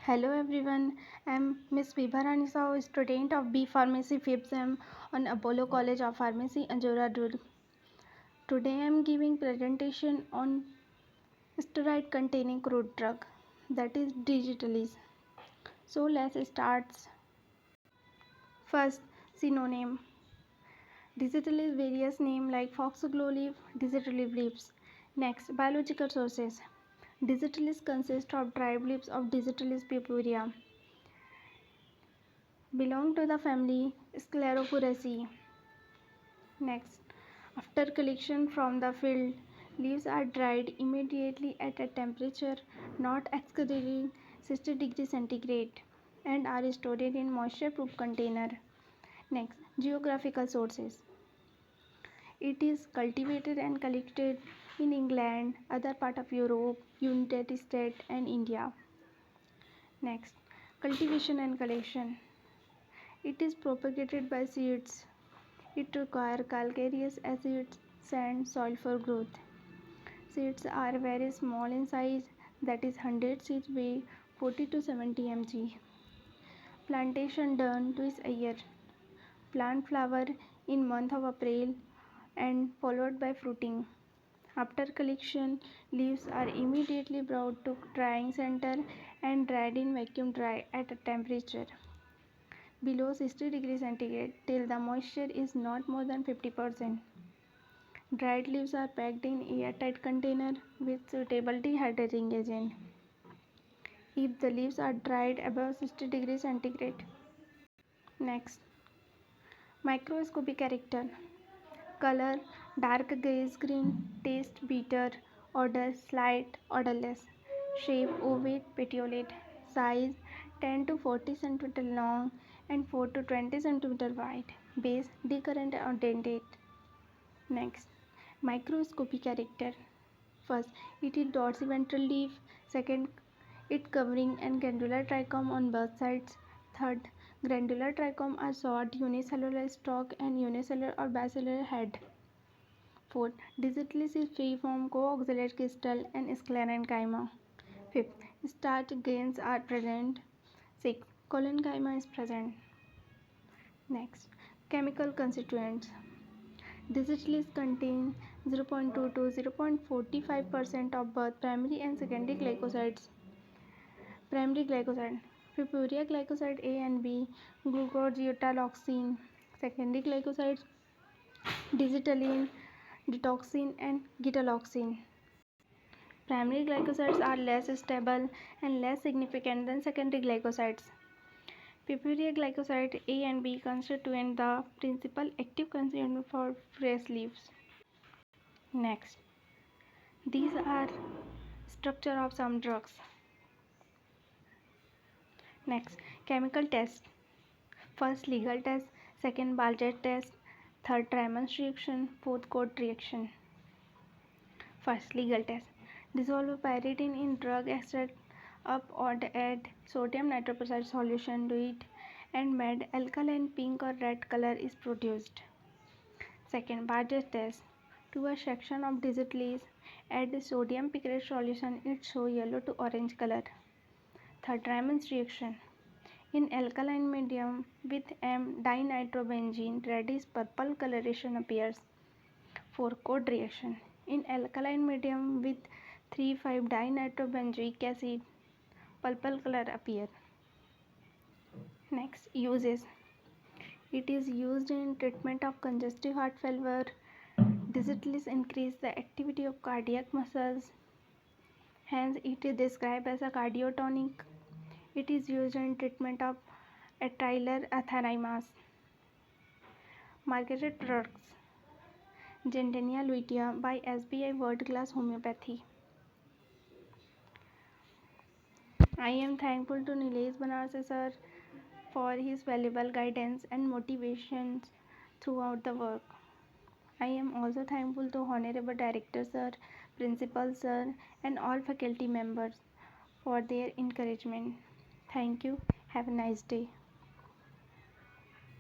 Hello everyone, I'm Miss Vibharani Sahu, student of B Pharmacy 5th SEM on Apollo College of Pharmacy, Anjora Durg. Today I'm giving presentation on steroid containing crude drug, that is Digitalis. So let's start. First, synonym. Digitalis various name like foxglove, digitalis leaves. Next, biological sources. Digitalis consists of dried leaves of Digitalis purpurea. Belong to the family Scleropuraceae. Next, after collection from the field, leaves are dried immediately at a temperature not exceeding 60 degrees centigrade and are stored in moisture-proof container. Next, geographical sources. It is cultivated and collected in England, other part of Europe, United States and India. Next, cultivation and collection. It is propagated by seeds. It requires calcareous acid, sand, soil for growth. Seeds are very small in size, that is 100 seeds weigh 40 to 70 mg. Plantation done twice a year. Plant flower in month of April and followed by fruiting. After collection, leaves are immediately brought to drying center and dried in vacuum dry at a temperature below 60 degrees centigrade till the moisture is not more than 50%. Dried leaves are packed in airtight container with suitable dehydrating agent. If the leaves are dried above 60 degrees centigrade. Next, microscopic character. Color dark grayish green, taste bitter, odor slight, odorless. Shape ovate petiolate. Size 10 to 40 cm long and 4 to 20 cm wide. Base decurrent or dentate. Next, microscopic character. First, it is dorsiventral leaf. Second, it covering and granular trichome on both sides. Third, granular trichome are short unicellular stalk and unicellular or basilar head. Fourth, digitalis is free from coagular crystal and sclerenchyma. Fifth, starch grains are present. Sixth, collenchyma is present. Next, chemical constituents. Digitalis contain 0.2 to 0.45% of both primary and secondary glycosides. Primary glycoside, purpurea glycoside A and B, glucosidaloxine. Secondary glycosides, digitaline, detoxin and gitaloxine. Primary glycosides are less stable and less significant than secondary glycosides. Purpurea glycoside A and B constitute the principal active constituent for fresh leaves. Next, these are structure of some drugs. Next, chemical test. First, legal test. Second, Baljet test. Third, Tramons reaction. Fourth, Code reaction. First, legal test. Dissolve pyridine in drug extract up or add sodium nitroprusside solution to it and made alkaline pink or red color is produced. Second, Baljet test. To a section of digitalis, add sodium picrate solution, it show yellow to orange color. Third, Tramons reaction. In alkaline medium with M-dinitrobenzene, reddish purple coloration appears. 4. Code reaction. In alkaline medium with 3,5-dinitrobenzoic acid, purple color appear. Next, uses. It is used in treatment of congestive heart failure. Digitalis increase the activity of cardiac muscles. Hence, it is described as a cardiotonic. It is used in treatment of atrial arrhythmias. Marketed products. Gardenia lutea by SBI World Class Homeopathy. I am thankful to Nilesh Banarse sir for his valuable guidance and motivations throughout the work. I am also thankful to Honorable Director sir, Principal sir and all faculty members for their encouragement. Thank you. Have a nice day.